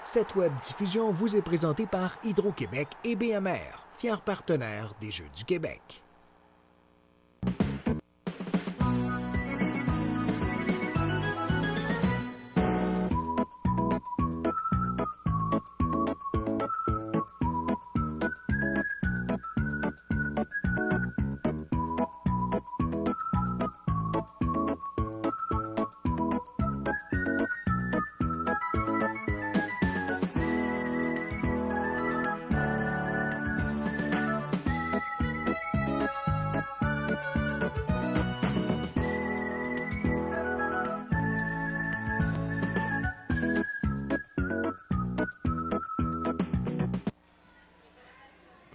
Cette web diffusion vous est présentée par Hydro-Québec et BMR, fiers partenaires des Jeux du Québec.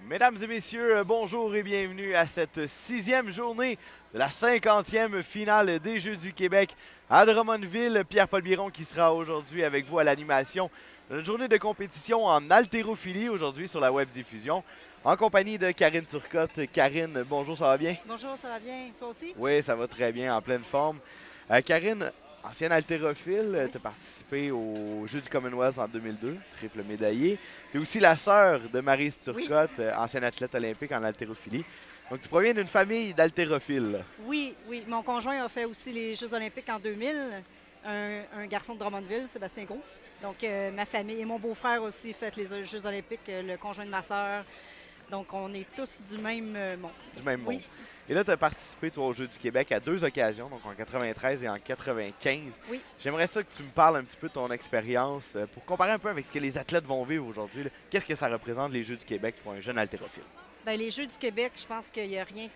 Mesdames et messieurs, bonjour et bienvenue à cette 6e journée de la 50e finale des Jeux du Québec à Drummondville. Pierre-Paul Biron qui sera aujourd'hui avec vous à l'animation de notre journée de compétition en haltérophilie aujourd'hui sur la web diffusion en compagnie de Karine Turcotte. Karine, bonjour, ça va bien? Bonjour, ça va bien? Toi aussi? Oui, ça va très bien, en pleine forme. Karine, ancienne haltérophile, tu as participé aux Jeux du Commonwealth en 2002, triple médaillée. Tu es aussi la sœur de Maryse Turcotte, ancienne athlète olympique en haltérophilie. Donc, tu proviens d'une famille d'haltérophiles. Oui. Mon conjoint a fait aussi les Jeux olympiques en 2000. Un garçon de Drummondville, Sébastien Gros. Donc, ma famille et mon beau-frère aussi fait les Jeux olympiques, le conjoint de ma sœur. Donc, on est tous du même monde. Du même monde. Et là, tu as participé, toi, aux Jeux du Québec à 2 occasions, donc en 93 et en 95. Oui. J'aimerais ça que tu me parles un petit peu de ton expérience pour comparer un peu avec ce que les athlètes vont vivre aujourd'hui. Qu'est-ce que ça représente, les Jeux du Québec, pour un jeune haltérophile? Bien, les Jeux du Québec, je pense qu'il n'y a rien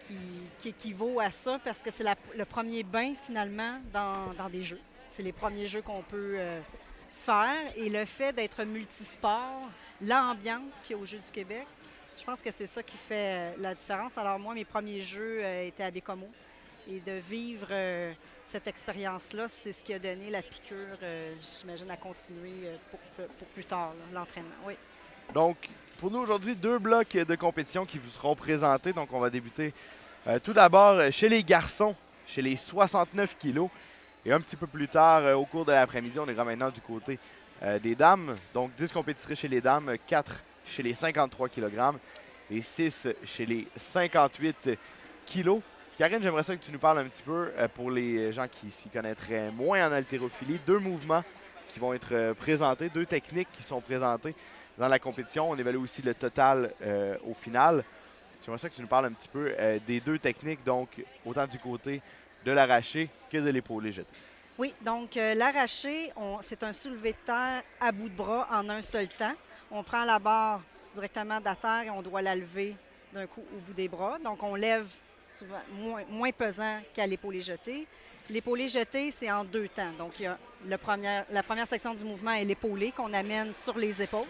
qui équivaut à ça parce que c'est le premier bain, finalement, dans des Jeux. C'est les premiers Jeux qu'on peut faire. Et le fait d'être multisport, l'ambiance qu'il y a aux Jeux du Québec, je pense que c'est ça qui fait la différence. Alors moi, mes premiers jeux étaient à Bécomo. Et de vivre cette expérience-là, c'est ce qui a donné la piqûre, j'imagine, à continuer pour plus tard, l'entraînement. Oui. Donc, pour nous aujourd'hui, 2 blocs de compétition qui vous seront présentés. Donc, on va débuter tout d'abord chez les garçons, chez les 69 kilos. Et un petit peu plus tard, au cours de l'après-midi, on ira maintenant du côté des dames. Donc, 10 compétitrices chez les dames, 4 chez les 53 kg et 6 chez les 58 kg. Karine, j'aimerais ça que tu nous parles un petit peu, pour les gens qui s'y connaîtraient moins en haltérophilie, 2 mouvements qui vont être présentés, 2 techniques qui sont présentées dans la compétition. On évalue aussi le total au final. J'aimerais ça que tu nous parles un petit peu des 2 techniques, donc autant du côté de l'arraché que de l'épaulé jeté. Oui, donc l'arraché, c'est un soulevé de terre à bout de bras en un seul temps. On prend la barre directement de la terre et on doit la lever d'un coup au bout des bras. Donc, on lève souvent moins pesant qu'à l'épaulé jeté. L'épaulé jeté, c'est en 2 temps. Donc, il y a la première section du mouvement est l'épaulé qu'on amène sur les épaules.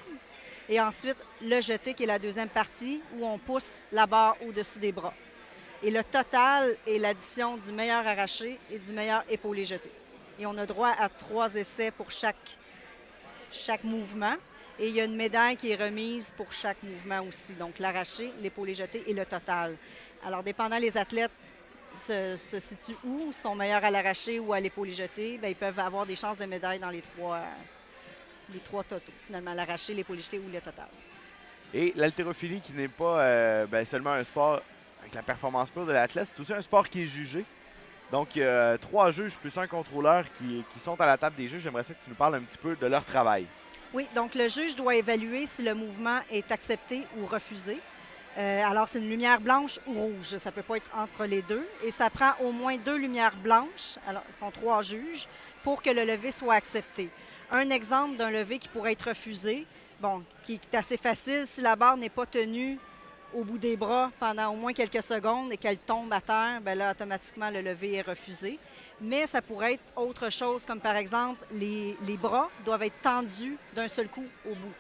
Et ensuite, le jeté qui est la deuxième partie où on pousse la barre au-dessus des bras. Et le total est l'addition du meilleur arraché et du meilleur épaulé jeté. Et on a droit à 3 essais pour chaque mouvement. Et il y a une médaille qui est remise pour chaque mouvement aussi. Donc, l'arraché, l'épaulé jeté et le total. Alors, dépendant les athlètes se situent où, sont meilleurs à l'arraché ou à l'épaulé jeté, bien, ils peuvent avoir des chances de médaille dans les trois totaux, finalement, l'arraché, l'épaulé jeté ou le total. Et l'haltérophilie qui n'est pas seulement un sport avec la performance pure de l'athlète, c'est aussi un sport qui est jugé. Donc, il y a 3 juges plus un contrôleur qui sont à la table des juges. J'aimerais ça que tu nous parles un petit peu de leur travail. Oui, donc le juge doit évaluer si le mouvement est accepté ou refusé. Alors, c'est une lumière blanche ou rouge. Ça ne peut pas être entre les deux. Et ça prend au moins 2 lumières blanches, alors ce sont 3 juges, pour que le lever soit accepté. Un exemple d'un lever qui pourrait être refusé, qui est assez facile, si la barre n'est pas tenue au bout des bras pendant au moins quelques secondes et qu'elle tombe à terre, bien là, automatiquement, le lever est refusé. Mais ça pourrait être autre chose, comme par exemple, les bras doivent être tendus d'un seul coup au bout.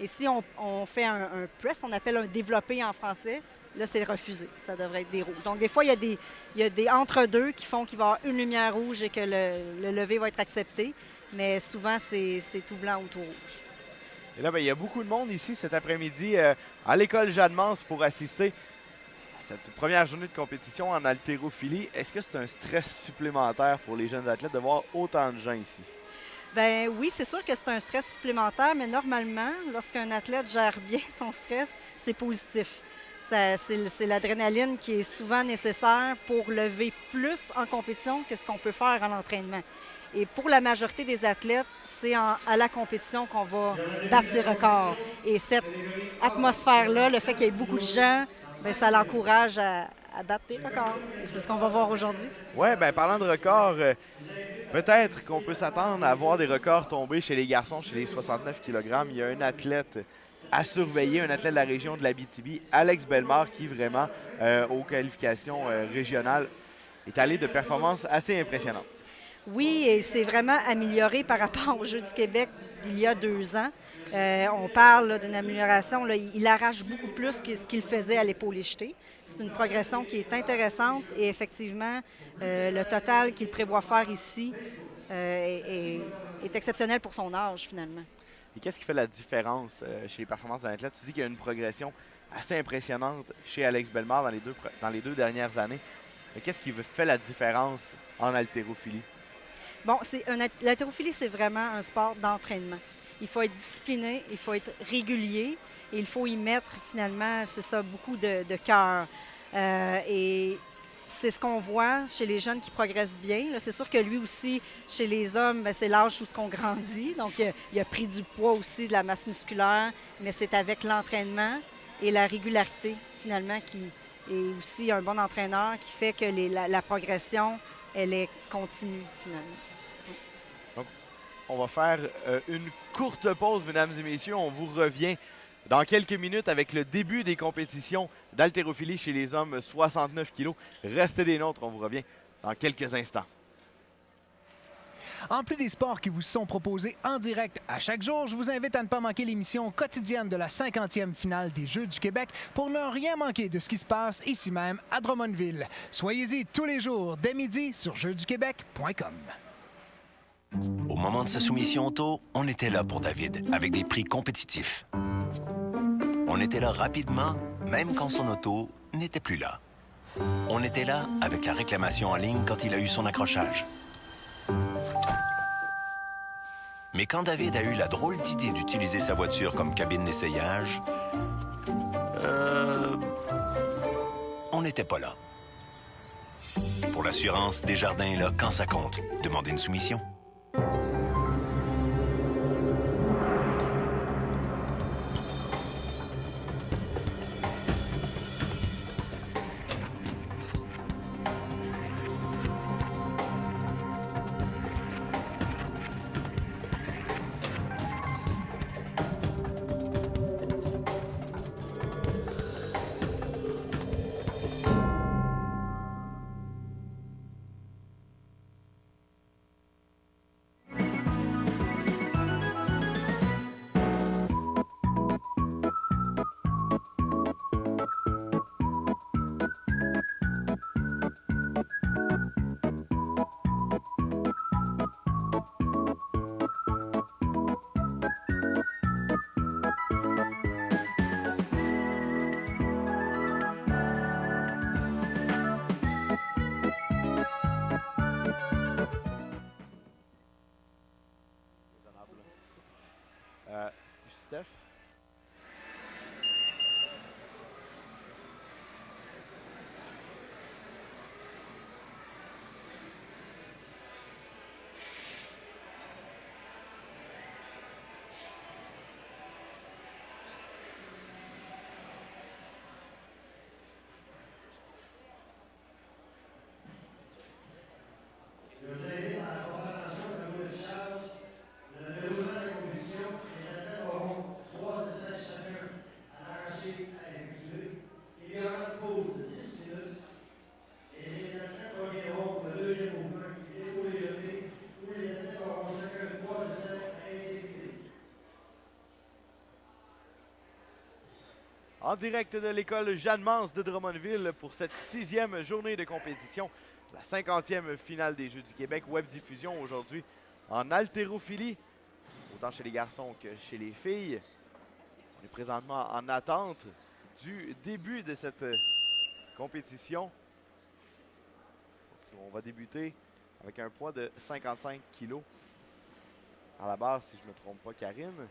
Et si on fait un press, on appelle un développé en français, là, c'est refusé. Ça devrait être des rouges. Donc, des fois, il y a des entre-deux qui font qu'il va y avoir une lumière rouge et que le lever va être accepté. Mais souvent, c'est tout blanc ou tout rouge. Et là, il y a beaucoup de monde ici cet après-midi à l'école Jeanne-Mance pour assister à cette première journée de compétition en haltérophilie. Est-ce que c'est un stress supplémentaire pour les jeunes athlètes de voir autant de gens ici? Ben oui, c'est sûr que c'est un stress supplémentaire, mais normalement, lorsqu'un athlète gère bien son stress, c'est positif. C'est l'adrénaline qui est souvent nécessaire pour lever plus en compétition que ce qu'on peut faire en entraînement. Et pour la majorité des athlètes, c'est à la compétition qu'on va battre ses records. Et cette atmosphère-là, le fait qu'il y ait beaucoup de gens, bien, ça l'encourage à battre des records. Et c'est ce qu'on va voir aujourd'hui. Ouais, ben parlant de records, peut-être qu'on peut s'attendre à voir des records tomber chez les garçons, chez les 69 kg. Il y a un athlète à surveiller, un athlète de la région de l'Abitibi, Alex Bellemare, qui vraiment, aux qualifications régionales, est allé de performances assez impressionnantes. Oui, et c'est vraiment amélioré par rapport aux Jeux du Québec d'il y a 2 ans. On parle d'une amélioration. Là, il arrache beaucoup plus que ce qu'il faisait à l'épaule jetée. C'est une progression qui est intéressante et effectivement, le total qu'il prévoit faire ici est exceptionnel pour son âge finalement. Et qu'est-ce qui fait la différence chez les performances d'un athlète? Tu dis qu'il y a une progression assez impressionnante chez Alex Bellemare dans les deux dernières années. Mais qu'est-ce qui fait la différence en haltérophilie? Bon, l'haltérophilie, c'est vraiment un sport d'entraînement. Il faut être discipliné, il faut être régulier et il faut y mettre finalement, c'est ça, beaucoup de cœur. Et c'est ce qu'on voit chez les jeunes qui progressent bien. C'est sûr que lui aussi, chez les hommes, bien, c'est l'âge où on grandit. Donc, il a pris du poids aussi, de la masse musculaire, mais c'est avec l'entraînement et la régularité finalement et aussi un bon entraîneur qui fait que la progression, elle est continue finalement. Donc, on va faire une courte pause, mesdames et messieurs. On vous revient dans quelques minutes avec le début des compétitions d'haltérophilie chez les hommes 69 kg. Restez des nôtres, on vous revient dans quelques instants. En plus des sports qui vous sont proposés en direct à chaque jour, je vous invite à ne pas manquer l'émission quotidienne de la 50e finale des Jeux du Québec pour ne rien manquer de ce qui se passe ici même à Drummondville. Soyez-y tous les jours dès midi sur jeuxduquebec.com. Au moment de sa soumission auto, on était là pour David, avec des prix compétitifs. On était là rapidement, même quand son auto n'était plus là. On était là avec la réclamation en ligne quand il a eu son accrochage. Mais quand David a eu la drôle d'idée d'utiliser sa voiture comme cabine d'essayage, on n'était pas là. Pour l'assurance, Desjardins est là quand ça compte. Demandez une soumission. Steph? En direct de l'école Jeanne-Mance de Drummondville pour cette 6e journée de compétition, la 50e finale des Jeux du Québec, web diffusion aujourd'hui en haltérophilie, autant chez les garçons que chez les filles. On est présentement en attente du début de cette compétition. On va débuter avec un poids de 55 kg. À la barre, si je ne me trompe pas, Karine.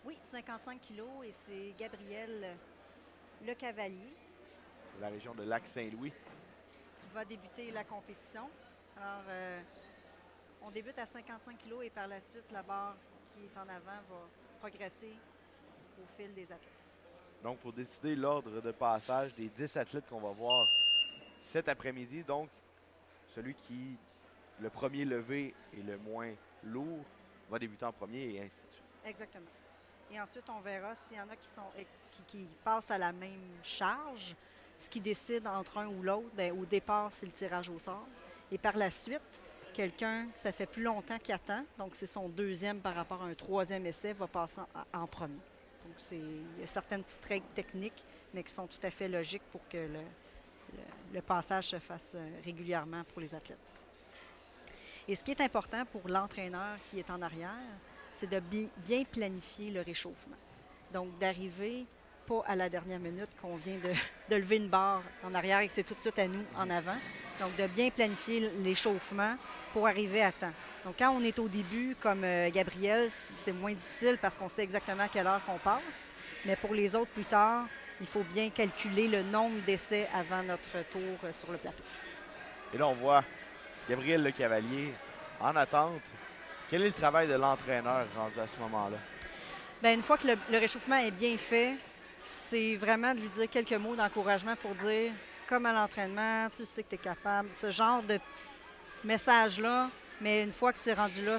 Oui, 55 kilos et c'est Gabriel Le Cavalier De la région de Lac-Saint-Louis. qui va débuter la compétition. Alors, on débute à 55 kilos et par la suite, la barre qui est en avant va progresser au fil des athlètes. Donc, pour décider l'ordre de passage des 10 athlètes qu'on va voir cet après-midi, donc, celui qui, le premier levé et le moins lourd, va débuter en premier et ainsi de suite. Exactement. Et ensuite, on verra s'il y en a qui passent à la même charge. Ce qui décide entre un ou l'autre, bien, au départ, c'est le tirage au sort. Et par la suite, quelqu'un, ça fait plus longtemps qu'il attend, donc c'est son deuxième par rapport à un troisième essai, va passer en premier. Donc, il y a certaines petites règles techniques, mais qui sont tout à fait logiques pour que le passage se fasse régulièrement pour les athlètes. Et ce qui est important pour l'entraîneur qui est en arrière, c'est de bien planifier le réchauffement. Donc, d'arriver pas à la dernière minute qu'on vient de lever une barre en arrière et que c'est tout de suite à nous en avant. Donc, de bien planifier l'échauffement pour arriver à temps. Donc, quand on est au début, comme Gabriel, c'est moins difficile parce qu'on sait exactement à quelle heure qu'on passe. Mais pour les autres, plus tard, il faut bien calculer le nombre d'essais avant notre tour sur le plateau. Et là, on voit Gabriel Le Cavalier en attente. Quel est le travail de l'entraîneur rendu à ce moment-là? Bien, une fois que le réchauffement est bien fait, c'est vraiment de lui dire quelques mots d'encouragement pour dire, comme à l'entraînement, tu sais que tu es capable. Ce genre de petit message-là, mais une fois que c'est rendu là,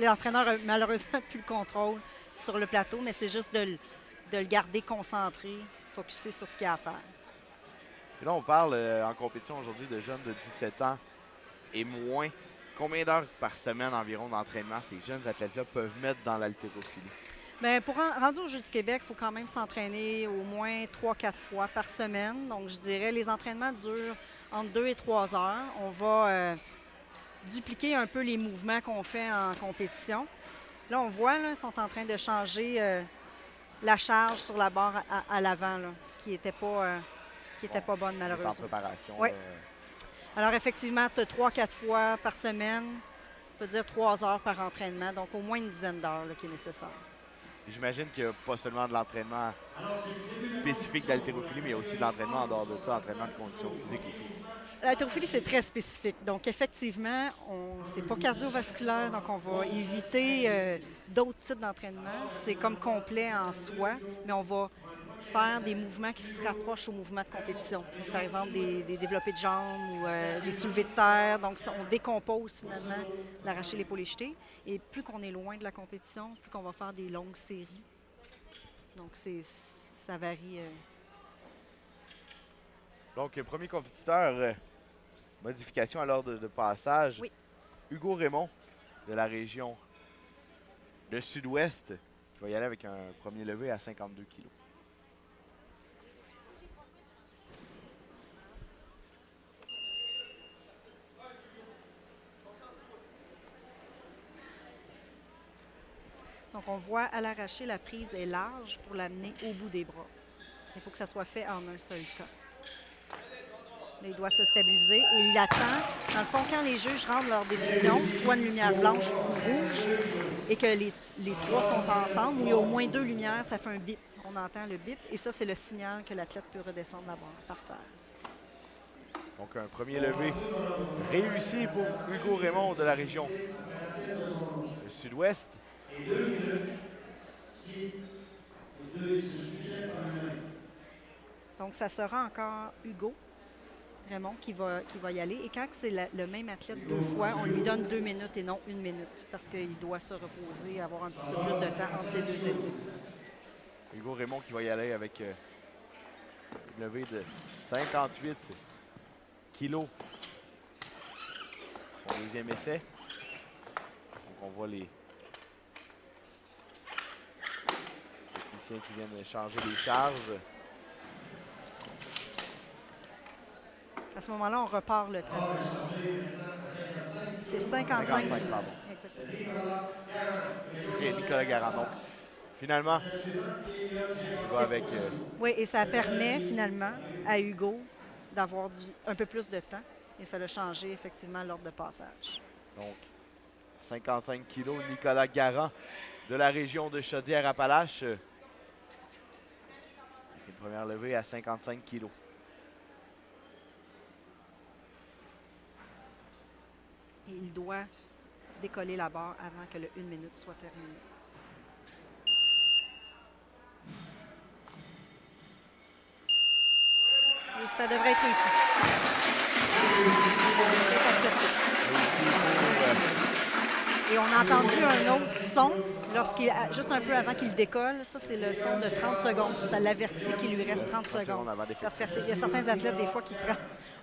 l'entraîneur a malheureusement plus le contrôle sur le plateau, mais c'est juste de le garder concentré, focusé sur ce qu'il y a à faire. Et là, on parle en compétition aujourd'hui de jeunes de 17 ans et moins. Combien d'heures par semaine environ d'entraînement ces jeunes athlètes-là peuvent mettre dans l'haltérophilie? Bien, pour rendre aux Jeux du Québec, il faut quand même s'entraîner au moins 3-4 fois par semaine. Donc, je dirais les entraînements durent entre 2 et 3 heures. On va dupliquer un peu les mouvements qu'on fait en compétition. Là, on voit, ils sont en train de changer la charge sur la barre à l'avant, qui n'était pas bonne, malheureusement. En préparation. Oui. Alors, effectivement, tu as 3-4 fois par semaine. Ça veut dire 3 heures par entraînement. Donc, au moins une dizaine d'heures qui est nécessaire. J'imagine qu'il n'y a pas seulement de l'entraînement spécifique d'haltérophilie, mais il y a aussi de l'entraînement en dehors de ça, l'entraînement de conditions physiques et tout. L'haltérophilie, c'est très spécifique. Donc, effectivement, c'est pas cardiovasculaire, donc on va éviter d'autres types d'entraînement. C'est comme complet en soi, mais on va faire des mouvements qui se rapprochent aux mouvements de compétition. Par exemple, des développés de jambes ou des soulevés de terre. Donc, on décompose finalement l'arraché, l'épaule et jeté. Et plus qu'on est loin de la compétition, plus qu'on va faire des longues séries. Donc, ça varie. Donc, premier compétiteur, modification à l'ordre de passage. Oui. Hugo Raymond, de la région de Sud-Ouest, qui va y aller avec un premier levé à 52 kg. Donc, on voit à l'arraché, la prise est large pour l'amener au bout des bras. Il faut que ça soit fait en un seul temps. Là, il doit se stabiliser et il attend. Dans le fond, quand les juges rendent leur décision, soit une lumière blanche ou rouge, et que les trois sont ensemble, où il y a au moins 2 lumières, ça fait un bip. On entend le bip et ça, c'est le signal que l'athlète peut redescendre la barre par terre. Donc, un premier levé réussi pour Hugo Raymond de la région du Sud-Ouest. Donc, ça sera encore Hugo Raymond qui va y aller. Et quand c'est le même athlète 2 fois, on lui donne 2 minutes et non 1 minute parce qu'il doit se reposer, avoir un petit peu plus de temps entre ces 2 essais. Hugo Raymond qui va y aller avec une levée de 58 kilos. Son deuxième essai. Donc, on voit les techniciens qui viennent changer les charges. À ce moment-là, on repart le temps. C'est 55. 55, pardon. Exactement. Et Nicolas Garand. Donc, finalement, il va avec... Oui, et ça permet finalement à Hugo d'avoir un peu plus de temps. Et ça l'a changé effectivement l'ordre de passage. Donc, 55 kg, Nicolas Garand de la région de Chaudière-Appalaches. Une première levée à 55 kg. Et il doit décoller la barre avant que le 1 minute soit terminé. Et ça devrait être réussi. C'est accepté. Et on a entendu un autre son juste un peu avant qu'il décolle. Ça, c'est le son de 30 secondes. Ça l'avertit qu'il lui reste 30 secondes. Parce qu'il y a certains athlètes, des fois, qui prennent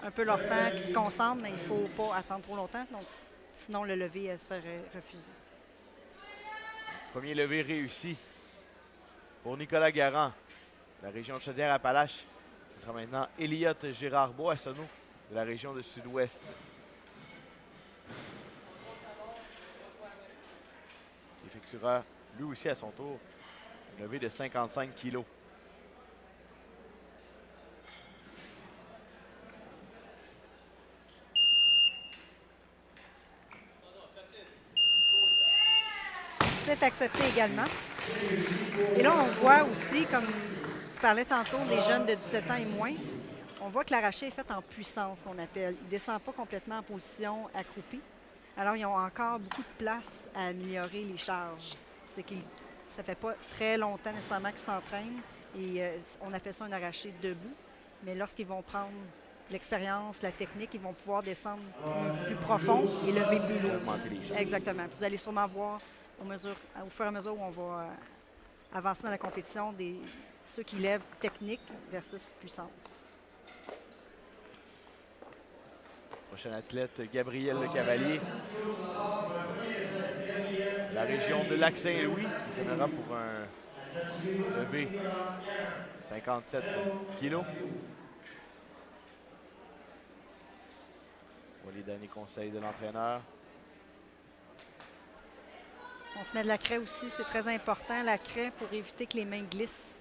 un peu leur temps, qui se concentrent, mais il ne faut pas attendre trop longtemps. Donc, sinon, le lever serait refusé. Premier levé réussi pour Nicolas Garand, la région de Chaudière-Appalaches. Ce sera maintenant Elliott Gérard-Boissonneau de la région de Sud-Ouest. Il effectuera lui aussi à son tour une levée de 55 kg. C'est accepté également. Et là, on voit aussi, comme tu parlais tantôt, des jeunes de 17 ans et moins, on voit que l'arraché est fait en puissance, qu'on appelle. Il ne descend pas complètement en position accroupie. Alors, ils ont encore beaucoup de place à améliorer les charges. Ça ne fait pas très longtemps nécessairement qu'ils s'entraînent. Et on appelle ça un arraché debout. Mais lorsqu'ils vont prendre l'expérience, la technique, ils vont pouvoir descendre plus profond et lever plus lourd. Exactement. Vous allez sûrement voir au fur et à mesure où on va avancer dans la compétition, ceux qui lèvent technique versus puissance. Prochain athlète, Gabriel Lecavalier. La région de Lac-Saint-Louis, qui s'amènera pour un levé 57 kg. Voilà les derniers conseils de l'entraîneur. On se met de la craie aussi, c'est très important, la craie, pour éviter que les mains glissent.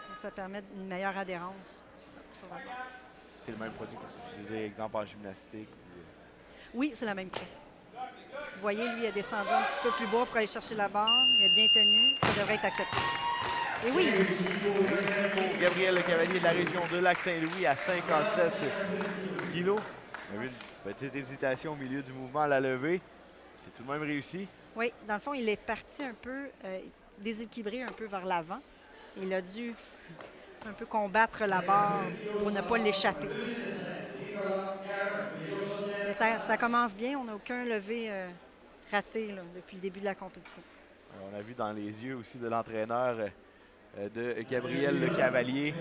Donc, ça permet une meilleure adhérence sur la barre. C'est le même produit qu'on peut utiliser, exemple en gymnastique. Oui, c'est la même craie. Vous voyez, lui, il a descendu un petit peu plus bas pour aller chercher la barre. Il a bien tenu. Ça devrait être accepté. Et oui! Ici pour Gabriel Lecavalier de la région de Lac-Saint-Louis à 57 kg. On a vu une petite hésitation au milieu du mouvement à la levée. C'est tout de même réussi. Oui, dans le fond, il est parti un peu déséquilibré un peu vers l'avant. Il a dû un peu combattre la barre pour ne pas l'échapper. Mais ça commence bien. On n'a aucun levé raté là, depuis le début de la compétition. On a vu dans les yeux aussi de l'entraîneur de Gabriel Lecavalier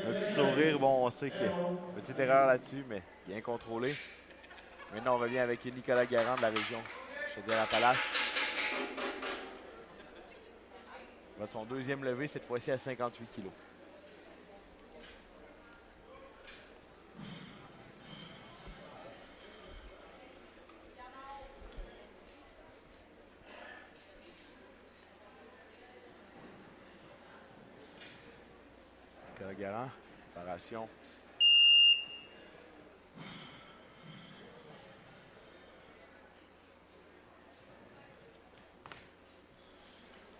un petit sourire. Bon, on sait qu'il y a une petite erreur là-dessus, mais bien contrôlé. Maintenant, on revient avec Nicolas Garand de la région Chaudière-Appalaches. Il va de son deuxième levé, cette fois-ci à 58 kg. Nicolas Garand, préparation.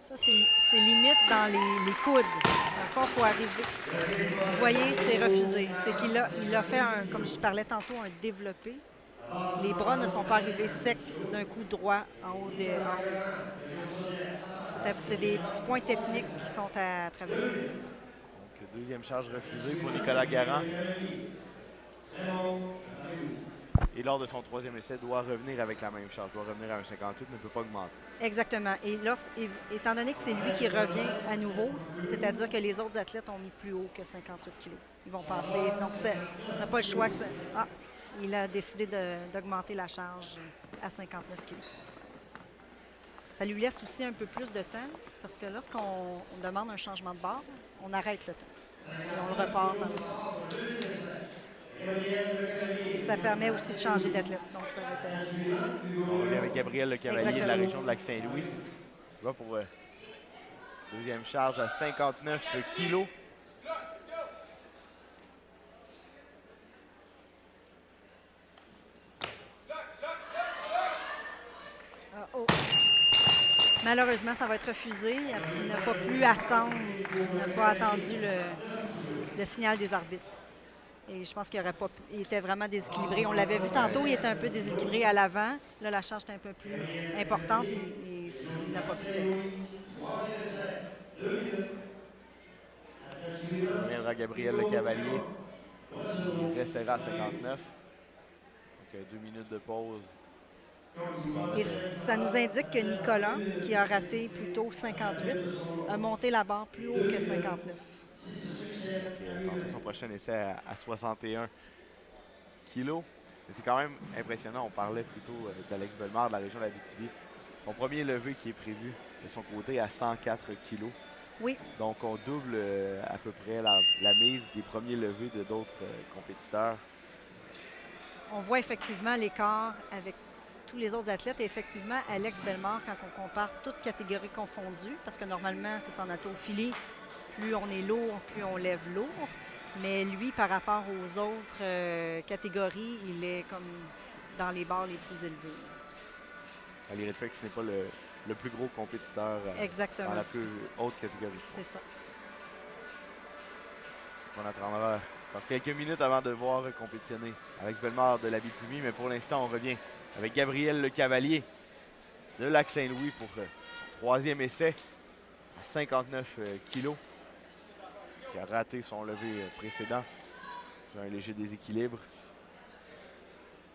Ça, c'est limite dans les coudes. Dans le fond, il faut arriver. Vous voyez, c'est refusé. C'est qu'il a fait, comme je parlais tantôt, un développé. Les bras ne sont pas arrivés secs d'un coup droit en haut des hanches. C'est des petits points techniques qui sont à travailler. Donc, deuxième charge refusée pour Nicolas Garand. Et lors de son troisième essai, doit revenir avec la même charge. Doit revenir à un 58, mais ne peut pas augmenter. Exactement. Et étant donné que c'est lui qui revient à nouveau, c'est-à-dire que les autres athlètes ont mis plus haut que 58 kg. Ils vont passer. Donc, on n'a pas le choix. Il a décidé d'augmenter la charge à 59 kg. Ça lui laisse aussi un peu plus de temps, parce que lorsqu'on demande un changement de barre, on arrête le temps. Et on le repart dans le temps. Et ça permet aussi de changer d'athlète. Donc, ça va être... On revient avec Gabriel Lecavalier de la Exactement. région de Lac-Saint-Louis. Il va pour deuxième charge à 59 kg. Malheureusement, ça va être refusé. Il n'a pas pu attendre, il n'a pas attendu le signal des arbitres. Et je pense qu'il aurait pas, il était vraiment déséquilibré. On l'avait vu tantôt, il était un peu déséquilibré à l'avant. Là, la charge était un peu plus importante et il n'a pas pu tenir. On reviendra Gabriel Le Cavalier. Très serré à 59. Donc 2 minutes de pause. Et ça nous indique que Nicolas, qui a raté plutôt 58, a monté la barre plus haut que 59. Tenter son prochain essai à 61 kilos. C'est quand même impressionnant. On parlait plutôt d'Alex Bellemare de la région de la Abitibi. Son premier levé qui est prévu de son côté à 104 kilos. Oui. Donc on double à peu près la mise des premiers levés de d'autres compétiteurs. On voit effectivement l'écart avec tous les autres athlètes. Et effectivement, Alex Bellemare, quand on compare toutes catégories confondues, parce que normalement, c'est son haltérophilie, plus on est lourd, plus on lève lourd. Mais lui, par rapport aux autres catégories, il est comme dans les barres les plus élevées. Malgré le fait que ce n'est pas le plus gros compétiteur Exactement. dans la plus haute catégorie. C'est ça. On attendra quelques minutes avant de voir compétitionner Alex Bellemare de l'Abitibi, mais pour l'instant, on revient avec Gabriel Le Cavalier de Lac-Saint-Louis pour le troisième essai à 59 kilos, qui a raté son levé précédent sur un léger déséquilibre.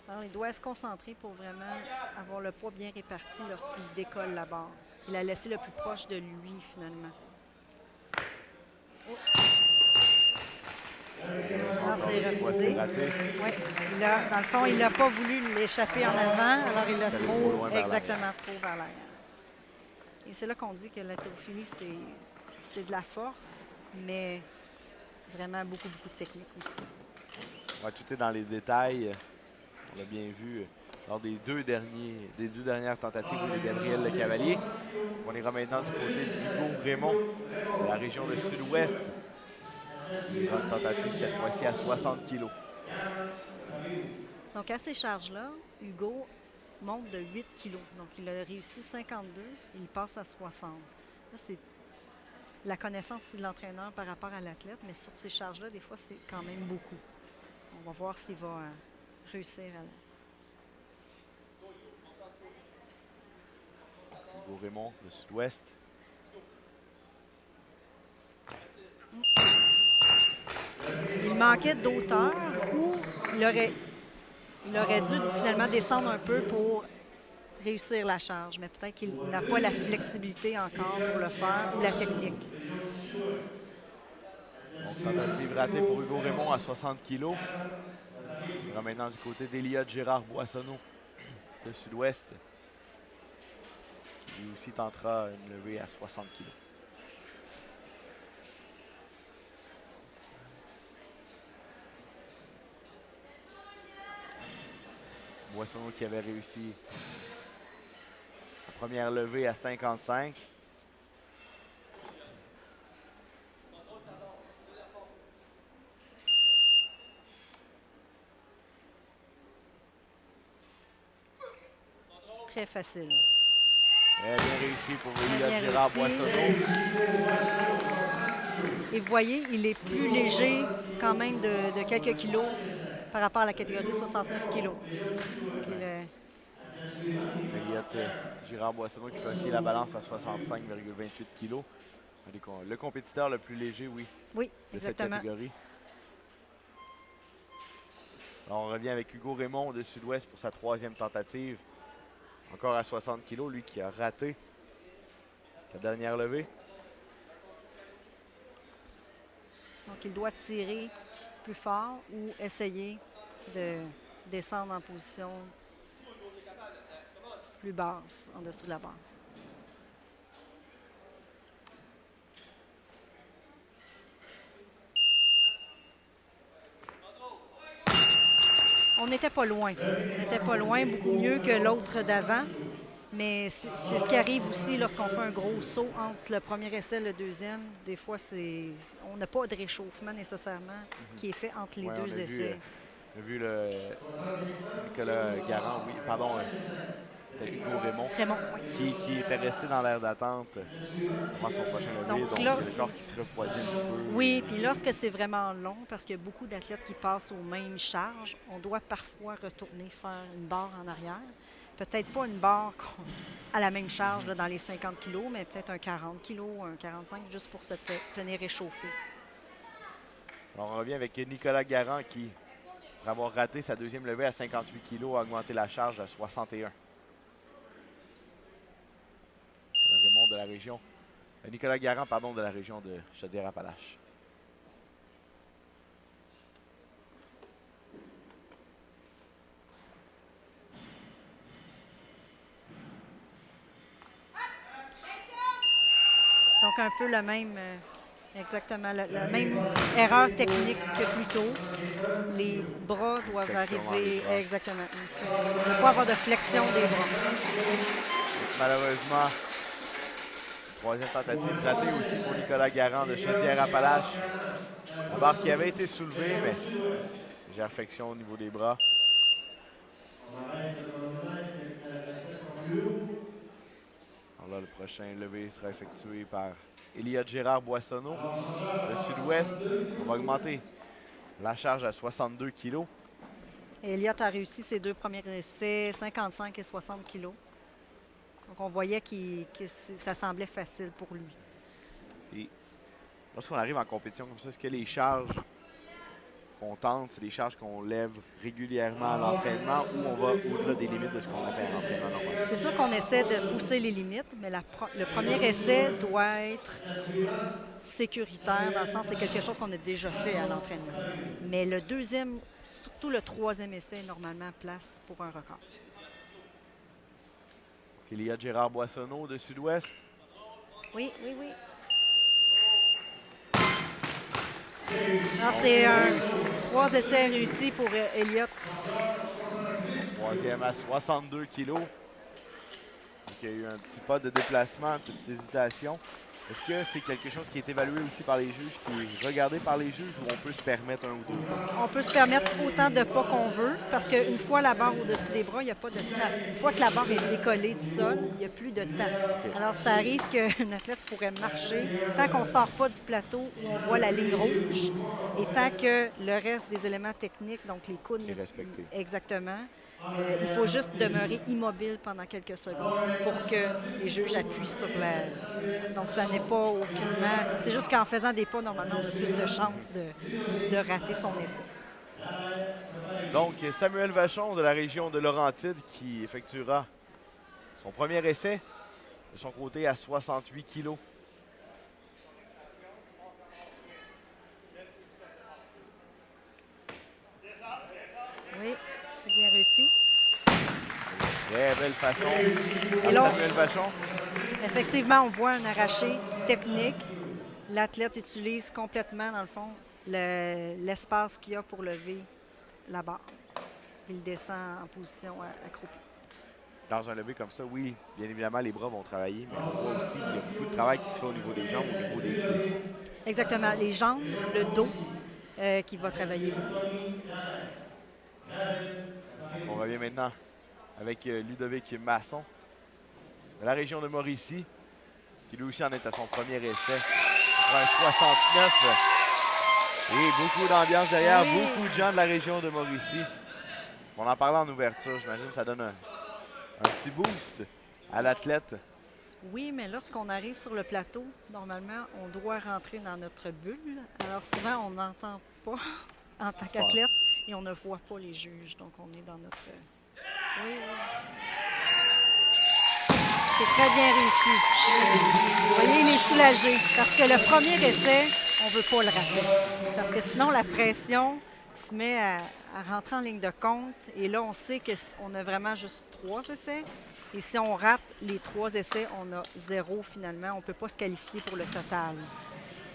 Alors, il doit se concentrer pour vraiment avoir le poids bien réparti lorsqu'il décolle la barre. Il a laissé le plus proche de lui, finalement. Oh. Alors, c'est refusé. Oui, dans le fond, il n'a pas voulu l'échapper en avant, alors il l'a trop, exactement, trop vers l'arrière. Et c'est là qu'on dit que l'haltérophilie, c'est de la force, mais vraiment beaucoup de technique aussi. On va tout est dans les détails. On l'a bien vu lors des deux dernières tentatives de Gabriel Le Cavalier. On ira maintenant du côté d'Hugo Raymond, de la région de Sud-Ouest. Une grande tentative cette fois-ci à 60 kilos. Donc à ces charges-là, Hugo monte de 8 kilos. Donc il a réussi 52, il passe à 60. Là, c'est la connaissance de l'entraîneur par rapport à l'athlète, mais sur ces charges-là, des fois, c'est quand même beaucoup. On va voir s'il va réussir à Hugo Raymond, le Sud-Ouest. Il manquait d'auteur ou il aurait dû finalement descendre un peu pour réussir la charge, mais peut-être qu'il n'a pas la flexibilité encore pour le faire ou la technique. Donc, tentative ratée pour Hugo Raymond à 60 kilos. On va maintenant du côté d'Eliott Gérard Boissonneau, de Sud-Ouest, qui lui aussi tentera une levée à 60 kilos. Boissonneau qui avait réussi la première levée à 55. Très facile. Très bien réussi pour Eliott Gérard Boissonneau. Et vous voyez, il est plus léger quand même de quelques kilos par rapport à la catégorie 69 kilos. Eliott Gérard Boissonneau qui fait aussi la balance à 65,28 kilos. Le compétiteur le plus léger, oui, oui, de exactement. cette catégorie. Alors, on revient avec Hugo Raymond de Sud-Ouest pour sa troisième tentative. Encore à 60 kilos, lui qui a raté sa dernière levée. Donc, il doit tirer plus fort ou essayer de descendre en position plus basse en dessous de la barre. On n'était pas loin. On n'était pas loin, beaucoup mieux que l'autre d'avant. Mais c'est ce qui arrive aussi lorsqu'on fait un gros saut entre le premier essai et le deuxième. Des fois, on n'a pas de réchauffement nécessairement qui est fait entre les deux essais. On a vu Nicolas Garand, oui, pardon, C'était Hugo Raymond Raymond, oui. qui était resté dans l'aire d'attente avant son prochain lever. Donc Donc, là- le corps qui se refroidit un petit peu. Oui, puis lorsque c'est vraiment long, parce qu'il y a beaucoup d'athlètes qui passent aux mêmes charges, on doit parfois retourner faire une barre en arrière. Peut-être pas une barre à la même charge là, dans les 50 kilos, mais peut-être un 40 kilos, un 45, juste pour se tenir réchauffé. On revient avec Nicolas Garand qui, après avoir raté sa deuxième levée à 58 kg, a augmenté la charge à 61. Raymond de la région. Nicolas Garand, pardon, de la région de Chaudière-Appalaches. Donc un peu le même, exactement, la même erreur technique que plus tôt. Les bras doivent Flexion dans arriver, les bras. exactement. Il ne doit pas avoir de flexion des bras. Malheureusement, troisième tentative ratée aussi pour Nicolas Garand de Chaudière-Appalaches. La barre qui avait été soulevée, mais légère flexion au niveau des bras. Alors là, le prochain levé sera effectué par Elliott Gérard Boissonneau de Sud-Ouest. On va augmenter la charge à 62 kg. Elliott a réussi ses deux premiers essais, 55 et 60 kilos. Donc on voyait que ça semblait facile pour lui. Et lorsqu'on arrive en compétition comme ça, est-ce que les charges qu'on tente, c'est des charges qu'on lève régulièrement à l'entraînement ou on va au-delà des limites de ce qu'on a fait à l'entraînement normal? C'est sûr qu'on essaie de pousser les limites, mais le premier essai doit être sécuritaire, dans le sens c'est quelque chose qu'on a déjà fait à l'entraînement. Mais le deuxième, surtout le troisième essai, est normalement place pour un record. Elliott Gérard Boissonneau de Sud-Ouest. Oui, oui, oui. Alors, c'est 3 essais réussis pour Elliott. Troisième à 62 kg. Donc, il y a eu un petit pas de déplacement, une petite hésitation. Est-ce que c'est quelque chose qui est évalué aussi par les juges, qui est regardé par les juges ou on peut se permettre un ou deux pas? On peut se permettre autant de pas qu'on veut parce qu'une fois la barre au-dessus des bras, il n'y a pas de temps. Une fois que la barre est décollée du sol, il n'y a plus de temps. Alors, ça arrive qu'un athlète pourrait marcher tant qu'on ne sort pas du plateau où on voit la ligne rouge et tant que le reste des éléments techniques, donc les coudes... Est respecté. Exactement. Il faut juste demeurer immobile pendant quelques secondes pour que les juges appuient sur la... Donc, ça n'est pas aucunement... C'est juste qu'en faisant des pas, normalement, on a plus de chances de rater son essai. Donc, Samuel Vachon de la région de Laurentides qui effectuera son premier essai de son côté à 68 kg. Oui, c'est bien réussi. Très belle façon. Et là, Samuel Vachon. effectivement, on voit un arraché technique. L'athlète utilise complètement, dans le fond, l'espace qu'il y a pour lever la barre. Il descend en position accroupie. Dans un levé comme ça, oui, bien évidemment, les bras vont travailler, mais on voit aussi qu'il y a beaucoup de travail qui se fait au niveau des jambes, au niveau des cuisses. Exactement. Les jambes, le dos qui va travailler. On revient maintenant avec Ludovic Masson de la région de Mauricie, qui lui aussi en est à son premier essai. Pour un 69. Et beaucoup d'ambiance derrière, Oui. beaucoup de gens de la région de Mauricie. On en parlait en ouverture, j'imagine que ça donne un petit boost à l'athlète. Oui, mais lorsqu'on arrive sur le plateau, normalement, on doit rentrer dans notre bulle. Alors souvent, on n'entend pas en tant qu'athlète et on ne voit pas les juges. Donc, on est dans notre... Oui, oui. C'est très bien réussi. Vous voyez, il est soulagé parce que le premier essai, on ne veut pas le rater. Parce que sinon, la pression se met à rentrer en ligne de compte. Et là, on sait qu'on a vraiment juste 3 essais. Et si on rate les 3 essais, on a 0 finalement. On ne peut pas se qualifier pour le total.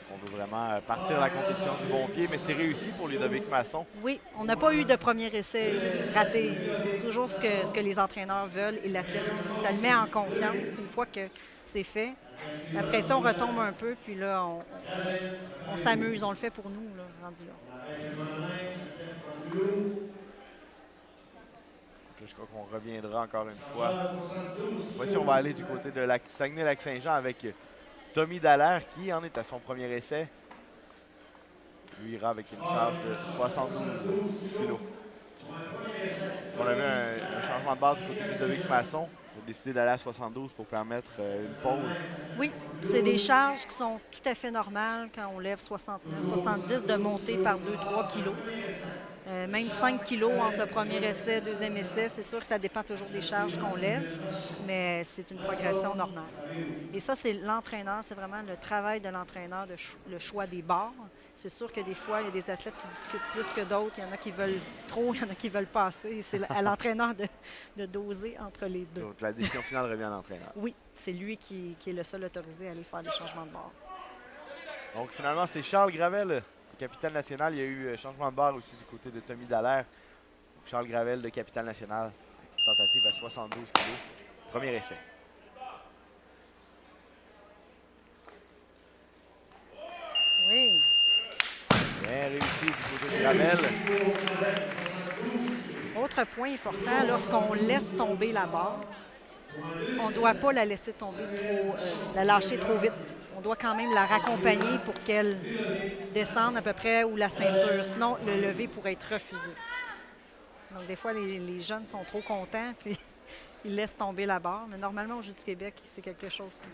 On veut vraiment partir la compétition du bon pied, mais c'est réussi pour Ludovic Masson. Oui, on n'a pas eu de premier essai raté. C'est toujours ce que les entraîneurs veulent et l'athlète aussi. Ça le met en confiance une fois que c'est fait. La pression retombe un peu, puis là, on s'amuse. On le fait pour nous, là, rendu là. Je crois qu'on reviendra encore une fois. Voici, on va aller du côté de Saguenay-Lac-Saint-Jean avec Tommy Dallaire qui en est à son premier essai. Lui ira avec une charge de 72 kg. On avait un changement de barre du côté de Ludovic Masson. Il a décidé d'aller à 72 pour permettre une pause. Oui, c'est des charges qui sont tout à fait normales quand on lève 69, 70 de monter par 2-3 kilos. Même 5 kilos entre le premier essai et le deuxième essai. C'est sûr que ça dépend toujours des charges qu'on lève, mais c'est une progression normale. Et ça, c'est l'entraîneur, c'est vraiment le travail de l'entraîneur, le choix des barres. C'est sûr que des fois, il y a des athlètes qui discutent plus que d'autres. Il y en a qui veulent trop, il y en a qui veulent pas assez. C'est à l'entraîneur de doser entre les deux. Donc la décision finale revient à l'entraîneur. Oui, c'est lui qui est le seul autorisé à aller faire des changements de barre. Donc finalement, c'est Charles Gravel, le capitaine national. Il y a eu changement de barre aussi du côté de Tommy Dallaire. Charles Gravel, le capitaine national, tentative à 72 kg. Premier essai. Oui. Bien réussi du côté de Gravel. Autre point important, lorsqu'on laisse tomber la barre, on ne doit pas la laisser tomber trop, la lâcher trop vite. On doit quand même la raccompagner pour qu'elle descende à peu près où la ceinture. Sinon, le lever pourrait être refusé. Donc, des fois, les jeunes sont trop contents puis ils laissent tomber la barre. Mais normalement, au Jeux du Québec, c'est quelque chose qui...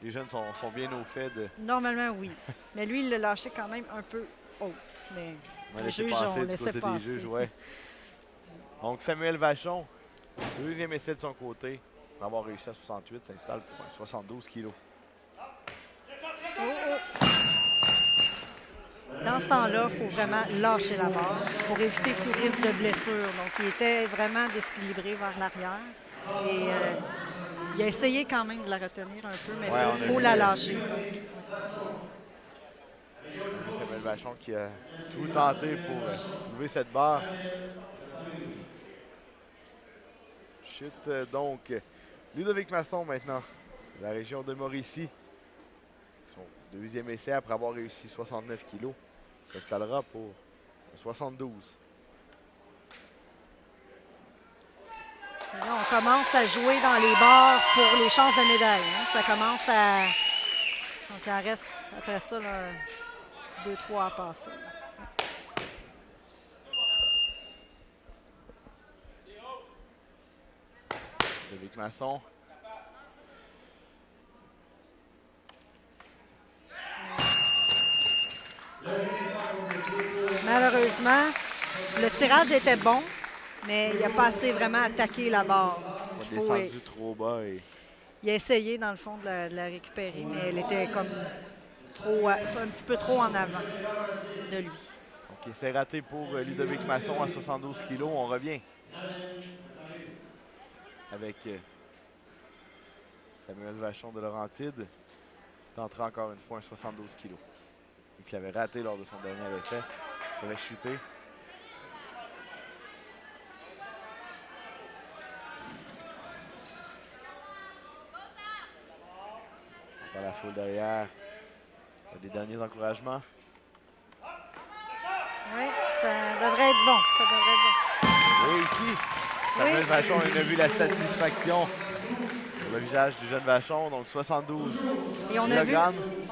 Les jeunes sont bien au fait de... Normalement, oui. Mais lui, il l'a lâché quand même un peu haute. Mais les juges, on laissait passer. Des juges, ouais. Donc, Samuel Vachon, deuxième essai de son côté. Pour avoir réussi à 68, s'installe pour un 72 kg. Oh, oh. Dans ce temps-là, il faut vraiment lâcher la barre pour éviter tout risque de blessure. Donc, il était vraiment déséquilibré vers l'arrière. Et il a essayé quand même de la retenir un peu, mais il faut la lâcher. Samuel Vachon qui a tout tenté pour trouver cette barre. Chute donc. Ludovic Masson maintenant, de la région de Mauricie. Son deuxième essai après avoir réussi 69 kg. S'installera pour 72. Et là, on commence à jouer dans les barres pour les chances de médaille. Hein. Ça commence à... Donc, il en reste, après ça, 2-3 à passer. Ludovic Masson. Malheureusement, le tirage était bon, mais il n'a pas assez vraiment attaqué la barre. Il a descendu trop bas. Et... Il a essayé, dans le fond, de la récupérer, mais elle était comme un petit peu trop en avant de lui. OK, c'est raté pour Ludovic Masson à 72 kg. On revient avec Samuel Vachon de Laurentide. Il tentera encore une fois un 72 kg. Il l'avait raté lors de son dernier essai. Il avait chuté. Dans la foule derrière. Il y a des derniers encouragements. Oui, ça devrait être bon. Ça devrait être bon. Réussi. Samuel Vachon, il a vu la satisfaction sur le visage du jeune Vachon, donc 72 Et on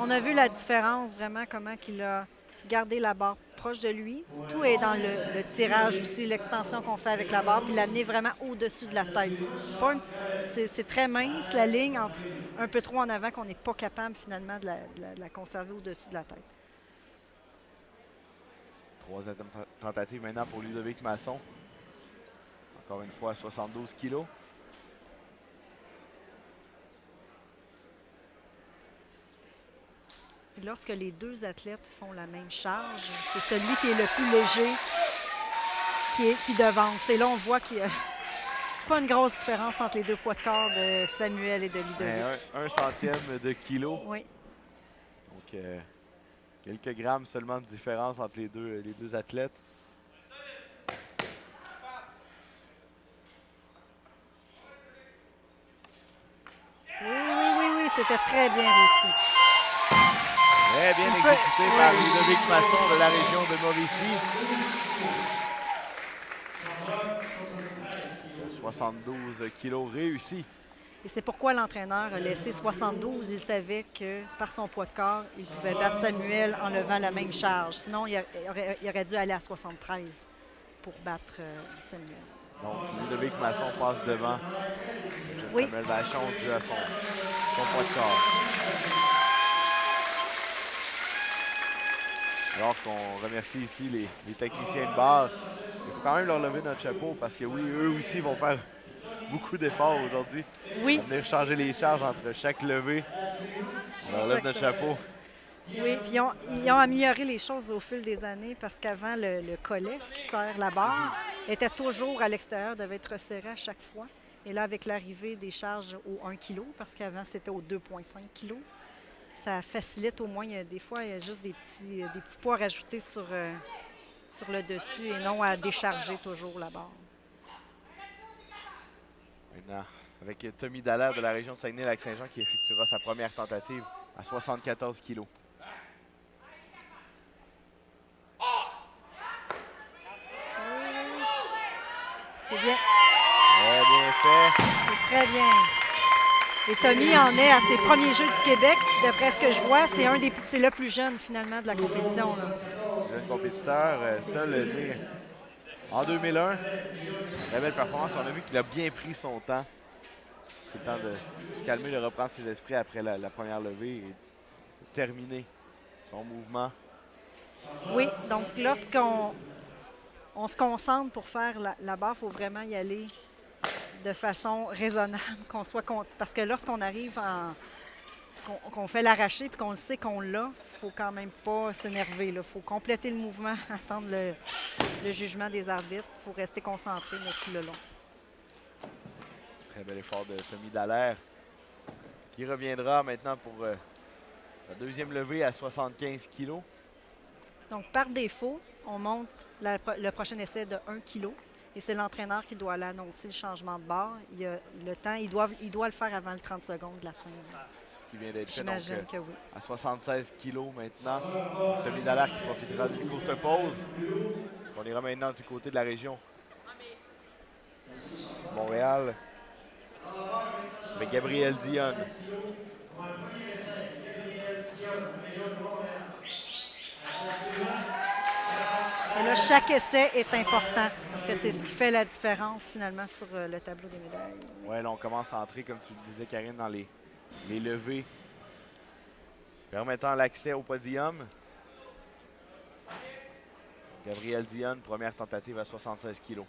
a vu la différence, vraiment, comment il a gardé la barre proche de lui. Tout est dans le tirage aussi, l'extension qu'on fait avec la barre, puis l'amener vraiment au-dessus de la tête. C'est très mince, la ligne, entre un peu trop en avant, qu'on n'est pas capable, finalement, de la conserver au-dessus de la tête. Troisième tentative maintenant pour Ludovic Masson. Encore une fois, 72 kilos. Lorsque les deux athlètes font la même charge, c'est celui qui est le plus léger qui devance. Et là, on voit qu'il n'y a pas une grosse différence entre les deux poids de corps de Samuel et de Ludovic. Un centième de kilo. Oui. Donc, quelques grammes seulement de différence entre les deux athlètes. Oui, c'était très bien réussi. Très bien exécuté par Ludovic Masson de la région de Mauricie. 72 kilos réussi. Et c'est pourquoi l'entraîneur a laissé 72. Il savait que par son poids de corps, il pouvait battre Samuel en levant la même charge. Sinon, il aurait dû aller à 73 pour battre Samuel. Donc, Ludovic Masson passe devant Oui. Samuel Vachon dû à son poids de corps. Alors qu'on remercie ici les techniciens de barre, il faut quand même leur lever notre chapeau parce que oui, eux aussi vont faire beaucoup d'efforts aujourd'hui. Oui. On va venir changer les charges entre chaque levée. On leur lève notre chapeau. Oui, puis ils ont amélioré les choses au fil des années parce qu'avant, le collet, ce qui sert la barre, était toujours à l'extérieur, devait être resserré à chaque fois. Et là, avec l'arrivée des charges au 1 kg, parce qu'avant, c'était au 2,5 kg, ça facilite au moins. Des fois, il y a juste des petits poids rajoutés sur le dessus et non à décharger toujours la barre. Maintenant, avec Tommy Dallaire de la région de Saguenay-Lac-Saint-Jean qui effectuera sa première tentative à 74 kilos. C'est bien. Très bien fait. C'est très bien. Et Tommy en est à ses premiers Jeux du Québec. D'après ce que je vois, c'est le plus jeune finalement de la compétition. Là. Jeune compétiteur, seul né en 2001. Très belle performance. On a vu qu'il a bien pris son temps. C'est le temps de se calmer, de reprendre ses esprits après la première levée et terminer son mouvement. Oui, donc lorsqu'on se concentre pour faire la barre, il faut vraiment y aller de façon raisonnable, parce que lorsqu'on arrive qu'on fait l'arraché et qu'on le sait qu'on l'a, il ne faut quand même pas s'énerver. Il faut compléter le mouvement, attendre le jugement des arbitres. Il faut rester concentré tout le long. Très bel effort de Tommy Dallaire qui reviendra maintenant pour la deuxième levée à 75 kilos. Donc, par défaut, on monte le prochain essai de 1 kg et c'est l'entraîneur qui doit aller annoncer le changement de barre. Il y a le temps, il doit le faire avant le 30 secondes de la fin. C'est ce qui vient d'être fait. J'imagine que oui. À 76 kilos maintenant. Tommy Dallaire qui profitera d'une courte pause. On ira maintenant du côté de la région Montréal avec Gabriel Dionne. Et là, chaque essai est important parce que c'est ce qui fait la différence finalement sur le tableau des médailles. Ouais, là, on commence à entrer, comme tu le disais, Karine, dans les levées permettant l'accès au podium. Gabriel Dionne, première tentative à 76 kilos.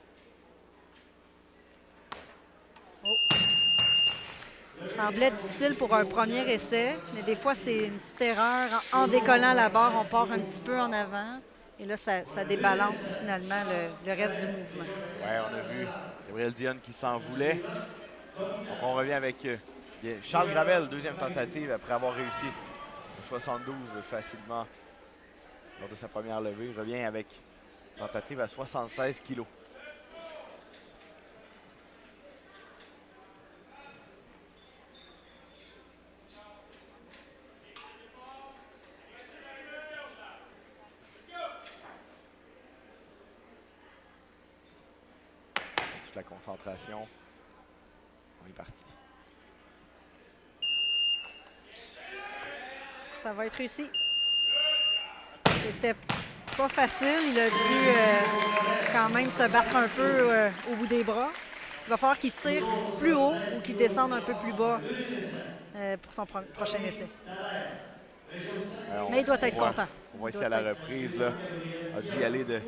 Il semblait difficile pour un premier essai, mais des fois, c'est une petite erreur. En décollant la barre, on part un petit peu en avant. Et là, ça débalance finalement le reste du mouvement. Oui, on a vu Gabriel Dionne qui s'en voulait. Donc, on revient avec Charles Gravel, deuxième tentative, après avoir réussi le 72 facilement lors de sa première levée. Il revient avec tentative à 76 kilos. Toute la concentration. On est parti. Ça va être réussi. C'était pas facile. Il a dû quand même se battre un peu au bout des bras. Il va falloir qu'il tire plus haut ou qu'il descende un peu plus bas pour son prochain essai. Mais il doit être content. On voit ici à la reprise, là, a dû y aller de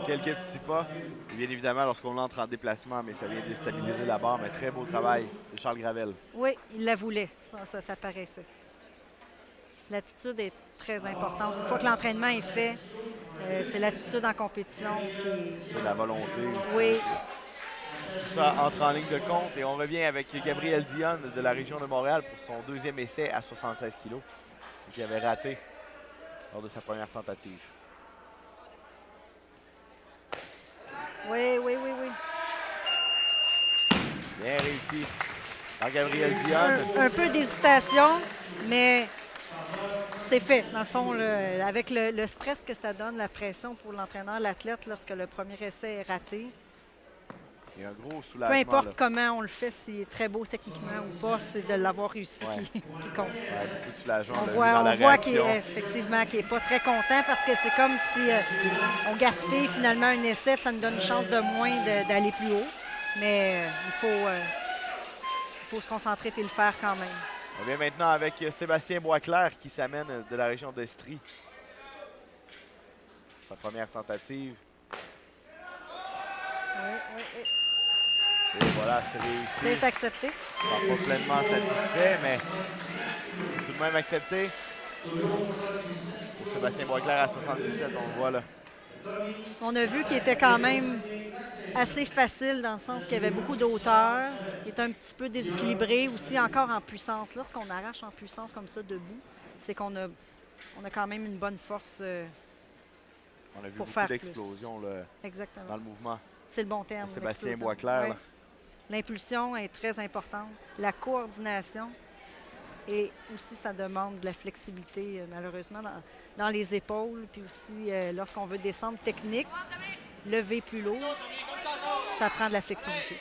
quelques petits pas. Et bien évidemment, lorsqu'on entre en déplacement, mais ça vient déstabiliser la barre. Mais très beau travail de Charles Gravel. Oui, il la voulait. Ça paraissait. L'attitude est très importante. Une fois que l'entraînement est fait, c'est l'attitude en compétition qui... C'est la volonté. Oui. Tout ça entre en ligne de compte et on revient avec Gabriel Dionne de la région de Montréal pour son deuxième essai à 76 kilos qui avait raté lors de sa première tentative. Oui. Bien réussi par Gabriel Dionne. Un peu d'hésitation, mais c'est fait. Dans le fond, avec le stress que ça donne, la pression pour l'entraîneur, l'athlète, lorsque le premier essai est raté, Et un gros Peu soulagement. importe Là. comment on le fait, s'il est très beau techniquement ou pas, c'est de l'avoir réussi Ouais. qui compte. Ouais, beaucoup de soulagement. On l'a vu voit, dans la on voit qu'il réaction. est effectivement qu'il n'est pas très content parce que c'est comme si on gaspille finalement un essai, ça nous donne une chance de moins d'aller plus haut. Mais il faut se concentrer et le faire quand même. On vient maintenant avec Sébastien Boisclair qui s'amène de la région d'Estrie. Sa première tentative. Oui, oui, oui. Et voilà, c'est réussi. C'est accepté. Pas pleinement satisfait, mais tout de même accepté. Pour Sébastien Boisclair à 77, on le voit là. On a vu qu'il était quand même assez facile dans le sens qu'il y avait beaucoup d'auteur. Il est un petit peu déséquilibré aussi encore en puissance. Lorsqu'on arrache en puissance comme ça debout, c'est qu'on a quand même une bonne force On a vu pour beaucoup faire plus. d'explosions Exactement. dans le mouvement. C'est le bon terme. Sébastien l'explosion. Boisclair. Oui. Là. L'impulsion est très importante. La coordination. Et aussi, ça demande de la flexibilité, malheureusement, dans les épaules. Puis aussi, lorsqu'on veut descendre technique, lever plus lourd, ça prend de la flexibilité.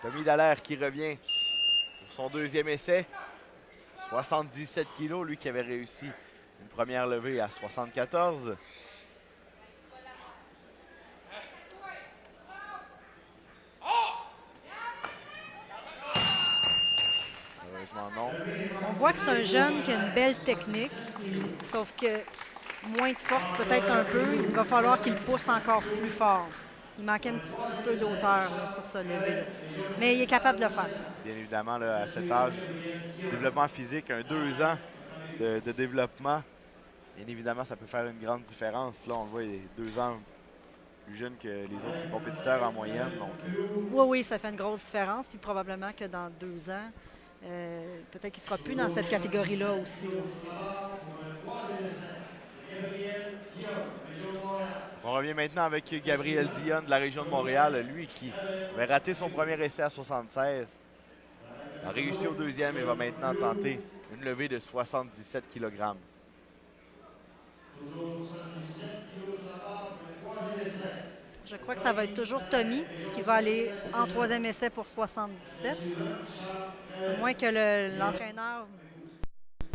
Tommy Dallaire qui revient pour son deuxième essai. 77 kilos, lui qui avait réussi une première levée à 74. Malheureusement non. On voit que c'est un jeune qui a une belle technique, sauf que moins de force peut-être un peu. Il va falloir qu'il pousse encore plus fort. Il manquait un petit peu d'auteur là, sur ce levé-là. Mais il est capable de le faire. Bien évidemment, là, à cet âge, développement physique, 2 ans de développement. Bien évidemment, ça peut faire une grande différence. Là, on le voit, il est 2 ans plus jeune que les autres compétiteurs en moyenne. Donc, Oui, oui, ça fait une grosse différence. Puis probablement que dans 2 ans, peut-être qu'il ne sera plus dans cette catégorie-là aussi. on revient maintenant avec Gabriel Dionne de la région de Montréal. Lui qui avait raté son premier essai à 76. A réussi au deuxième et va maintenant tenter une levée de 77 kg. Je crois que ça va être toujours Tommy qui va aller en troisième essai pour 77. À moins que l'entraîneur